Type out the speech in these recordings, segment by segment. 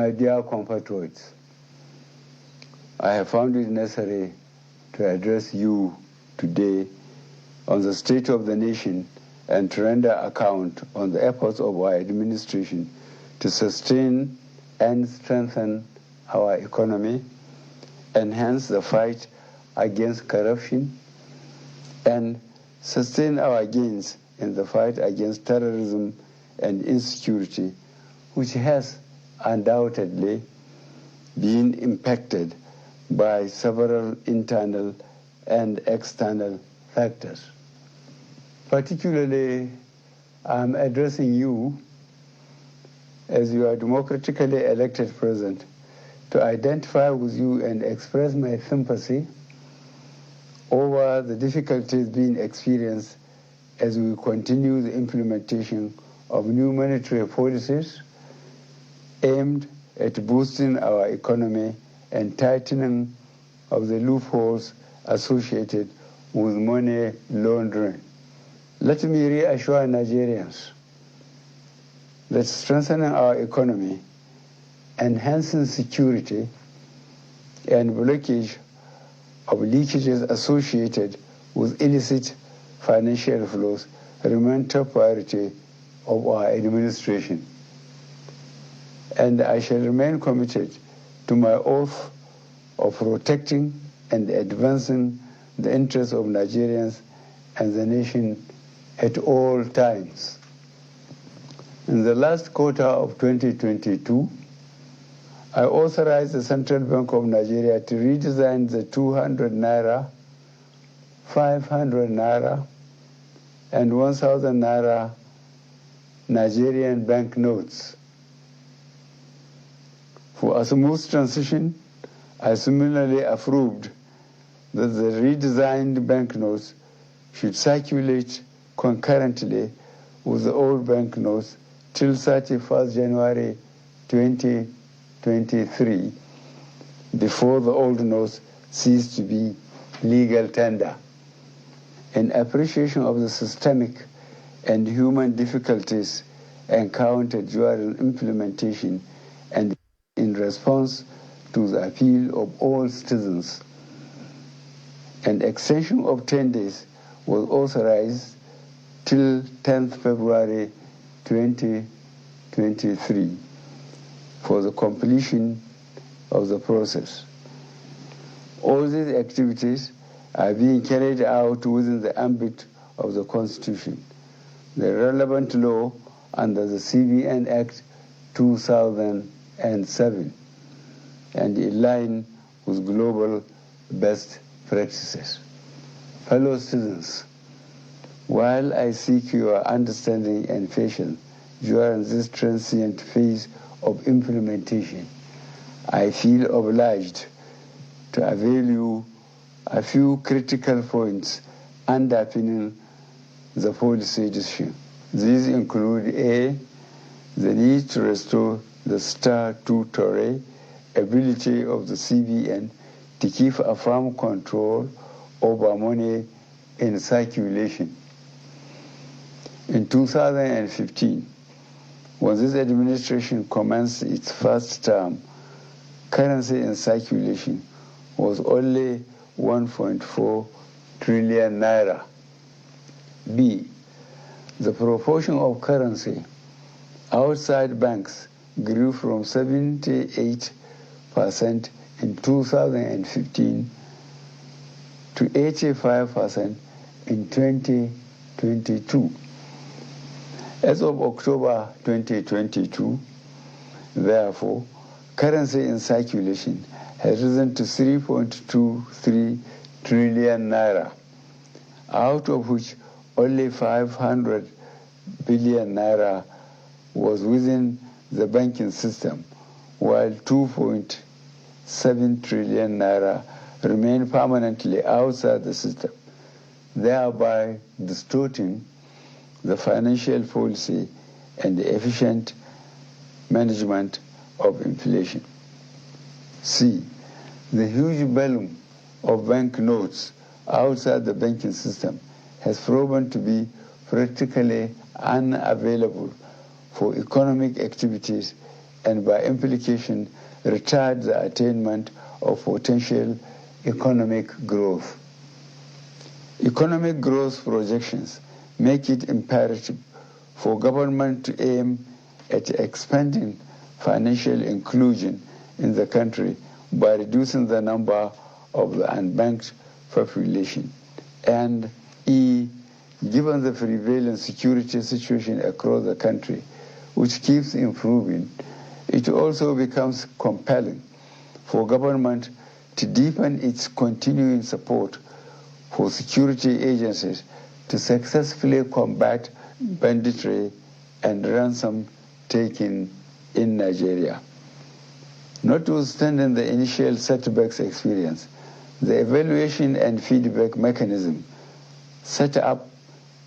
My dear compatriots, I have found it necessary to address you today on the state of the nation and to render account on the efforts of our administration to sustain and strengthen our economy, enhance the fight against corruption, and sustain our gains in the fight against terrorism and insecurity, which has undoubtedly been impacted by several internal and external factors. Particularly, I'm addressing you as your democratically elected president to identify with you and express my sympathy over the difficulties being experienced as we continue the implementation of new monetary policies aimed at boosting our economy and tightening of the loopholes associated with money laundering. Let me reassure Nigerians that strengthening our economy, enhancing security, and blockage of leakages associated with illicit financial flows remain top priority of our administration. And I shall remain committed to my oath of protecting and advancing the interests of Nigerians and the nation at all times. In the last quarter of 2022, I authorized the Central Bank of Nigeria to redesign the 200 naira, 500 naira, and 1,000 naira Nigerian banknotes. For a smooth transition, I similarly approved that the redesigned banknotes should circulate concurrently with the old banknotes till 31st January 2023, before the old notes cease to be legal tender. In appreciation of the systemic and human difficulties encountered during implementation and in response to the appeal of all citizens, an extension of 10 days was authorized till 10th February 2023 for the completion of the process. All these activities are being carried out within the ambit of the Constitution, the relevant law under the CBN Act 2007, and in line with global best practices. Fellow citizens, while I seek your understanding and patience during this transient phase of implementation, I feel obliged to avail you a few critical points underpinning the policy decision. These include A, the need to restore the statutory ability of the CBN to keep a firm control over money in circulation. In 2015, when this administration commenced its first term, currency in circulation was only 1.4 trillion naira. B, the proportion of currency outside banks grew from 78% in 2015 to 85% in 2022. As of October 2022, therefore, currency in circulation has risen to 3.23 trillion naira, out of which only 500 billion naira was within the banking system, while 2.7 trillion naira remain permanently outside the system, thereby distorting the financial policy and the efficient management of inflation. C, the huge volume of banknotes outside the banking system has proven to be practically unavailable for economic activities and by implication retard the attainment of potential economic growth. Economic growth projections make it imperative for government to aim at expanding financial inclusion in the country by reducing the number of the unbanked population. And E, given the prevalent security situation across the country, which keeps improving, it also becomes compelling for government to deepen its continuing support for security agencies to successfully combat banditry and ransom taking in Nigeria. Notwithstanding the initial setbacks experience, the evaluation and feedback mechanism set up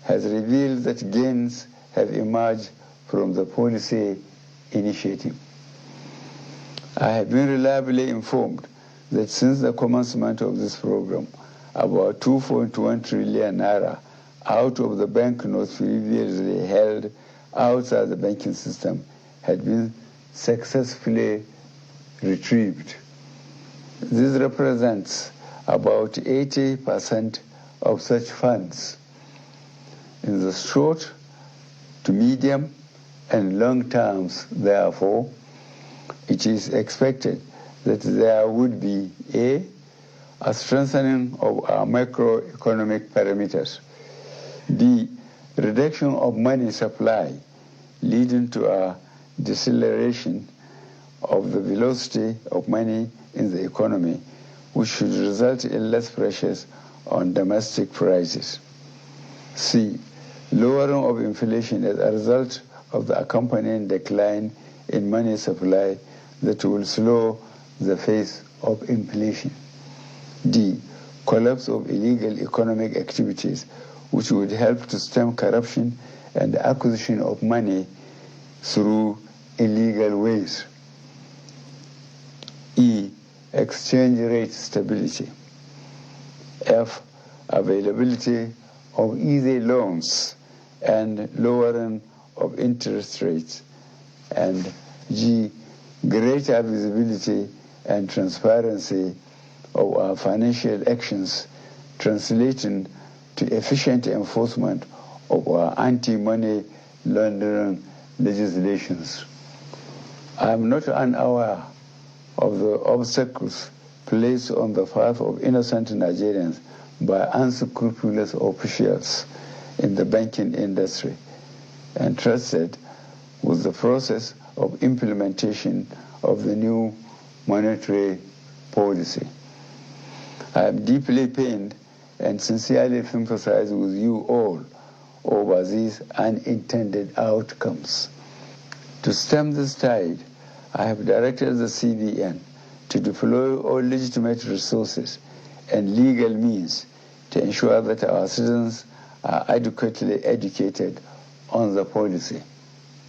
has revealed that gains have emerged from the policy initiative. I have been reliably informed that since the commencement of this program, about 2.1 trillion naira out of the banknotes previously held outside the banking system had been successfully retrieved. This represents about 80% of such funds. In the short to medium and long terms, therefore, it is expected that there would be a strengthening of our macroeconomic parameters, B, reduction of money supply leading to a deceleration of the velocity of money in the economy, which should result in less pressures on domestic prices. C, lowering of inflation as a result of the accompanying decline in money supply that will slow the pace of inflation. D, collapse of illegal economic activities, which would help to stem corruption and the acquisition of money through illegal ways. E, exchange rate stability. F, availability of easy loans and lowering of interest rates. And G, greater visibility and transparency of our financial actions, translating to efficient enforcement of our anti-money laundering legislations. I am not unaware of the obstacles placed on the path of innocent Nigerians by unscrupulous officials in the banking industry, entrusted with the process of implementation of the new monetary policy. I am deeply pained and sincerely sympathize with you all over these unintended outcomes. To stem this tide, I have directed the CBN to deploy all legitimate resources and legal means to ensure that our citizens are adequately educated on the policy,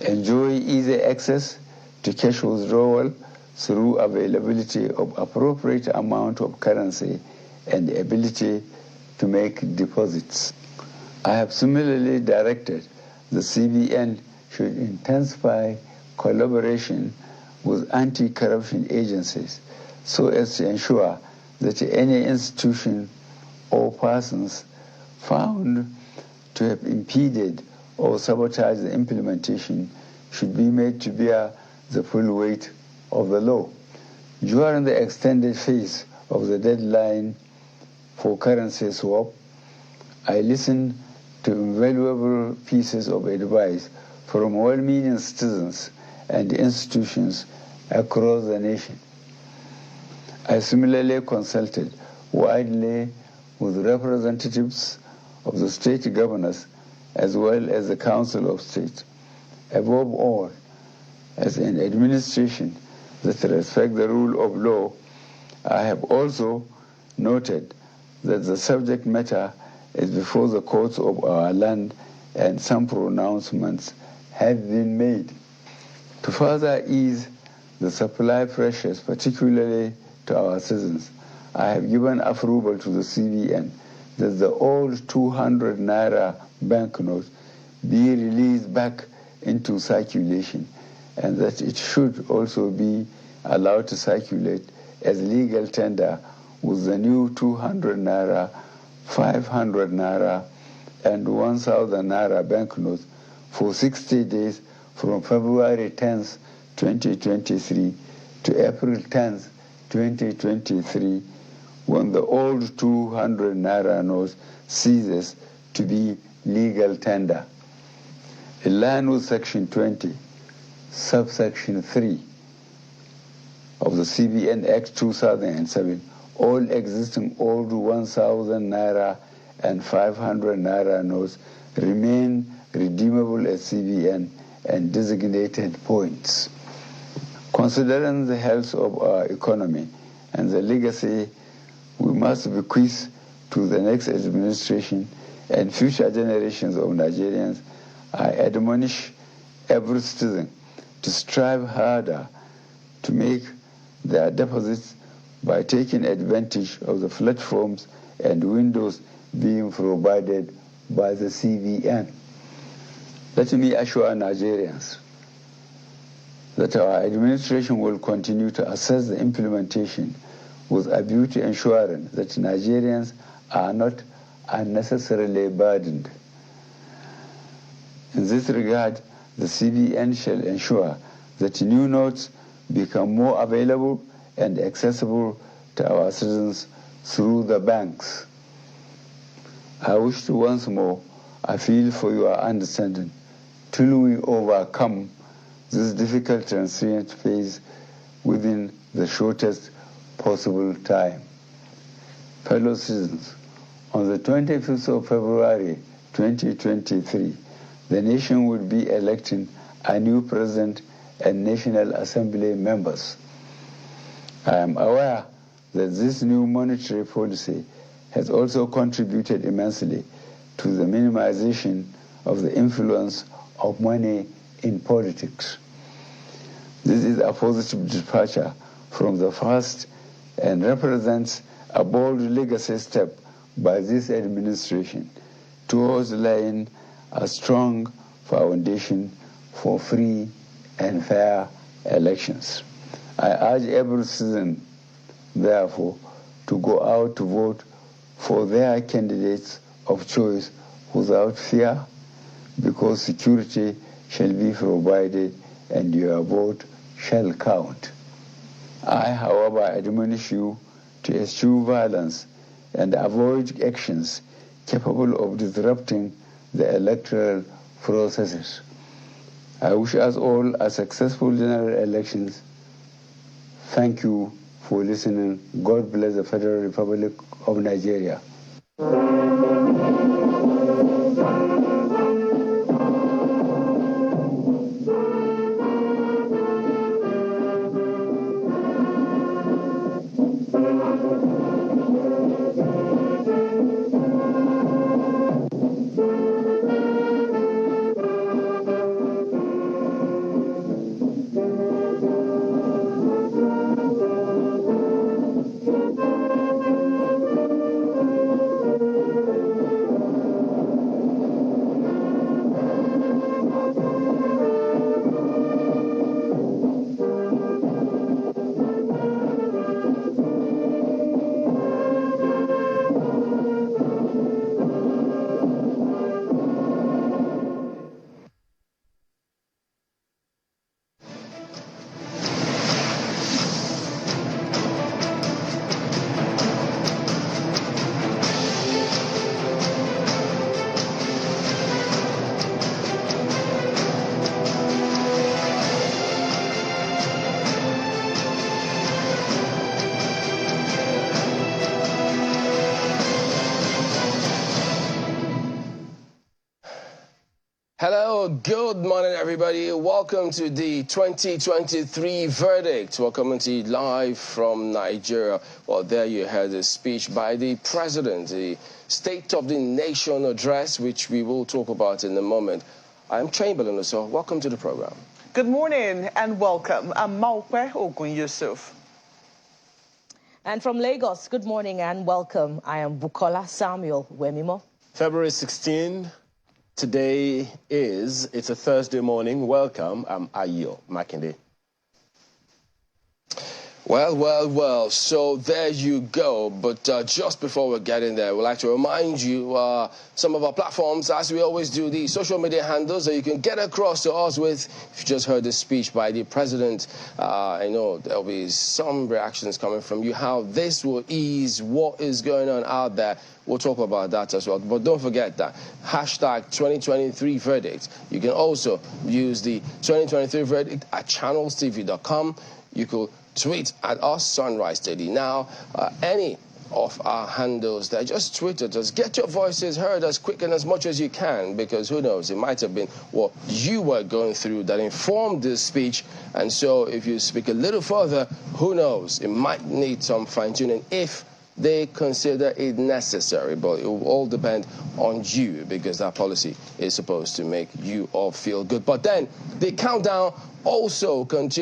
enjoy easy access to cash withdrawal through availability of appropriate amount of currency and the ability to make deposits. I have similarly directed the CBN should intensify collaboration with anti-corruption agencies so as to ensure that any institution or persons found to have impeded or sabotaged the implementation should be made to bear the full weight of the law. During the extended phase of the deadline for currency swap, I listened to invaluable pieces of advice from well-meaning citizens and institutions across the nation. I similarly consulted widely with representatives of the state governors as well as the Council of State. Above all, as an administration that respects the rule of law, I have also noted that the subject matter is before the courts of our land and some pronouncements have been made. To further ease the supply pressures, particularly to our citizens, I have given approval to the CBN that the old 200 naira banknotes be released back into circulation and that it should also be allowed to circulate as legal tender with the new 200 naira, 500 naira, and 1,000 naira banknotes for 60 days from February 10th, 2023 to April 10th, 2023, when the old 200 naira note ceases to be legal tender. In line with Section 20, subsection 3 of the CBN Act 2007, all existing old 1,000 naira and 500 naira notes remain redeemable at CBN and designated points. Considering the health of our economy and the legacy we must bequeath to the next administration and future generations of Nigerians, I admonish every citizen to strive harder to make their deposits by taking advantage of the platforms and windows being provided by the CBN. Let me assure Nigerians that our administration will continue to assess the implementation with a view to ensuring that Nigerians are not unnecessarily burdened. In this regard, the CBN shall ensure that new notes become more available and accessible to our citizens through the banks. I wish to once more appeal for your understanding till we overcome this difficult transient phase within the shortest possible time. Fellow citizens, on the 25th of February 2023, the nation will be electing a new president and National Assembly members. I am aware that this new monetary policy has also contributed immensely to the minimization of the influence of money in politics. This is a positive departure from the past and represents a bold legacy step by this administration towards laying a strong foundation for free and fair elections. I urge every citizen, therefore, to go out to vote for their candidates of choice without fear, because security shall be provided and your vote shall count. I, however, admonish you to eschew violence and avoid actions capable of disrupting the electoral processes. I wish us all a successful general elections. Thank you for listening. God bless the Federal Republic of Nigeria. Hello, good morning, everybody. Welcome to the 2023 verdict. Welcome to you live from Nigeria. Well, there you heard a speech by the president, the State of the Nation address, which we will talk about in a moment. I'm Chamberlain, so welcome to the program. Good morning and welcome. I'm Maupe Ogun Yusuf. And from Lagos, good morning and welcome. I am Bukola Samuel Wemimo. February 16, Today it's a Thursday morning. Welcome. I'm Ayo Makinde. Well, so there you go. But just before we get in there, we'd like to remind you some of our platforms, as we always do, the social media handles that you can get across to us with. If you just heard this speech by the president, I know there'll be some reactions coming from you, how this will ease what is going on out there. We'll talk about that as well. But don't forget that hashtag 2023 verdict. You can also use the 2023 verdict at channelstv.com. You could tweet at us, Sunrise Daily Now, any of our handles there. Just tweet at us. Get your voices heard as quick and as much as you can, because who knows, it might have been what you were going through that informed this speech. And so if you speak a little further, who knows, it might need some fine-tuning if they consider it necessary. But it will all depend on you, because that policy is supposed to make you all feel good. But then the countdown also continues.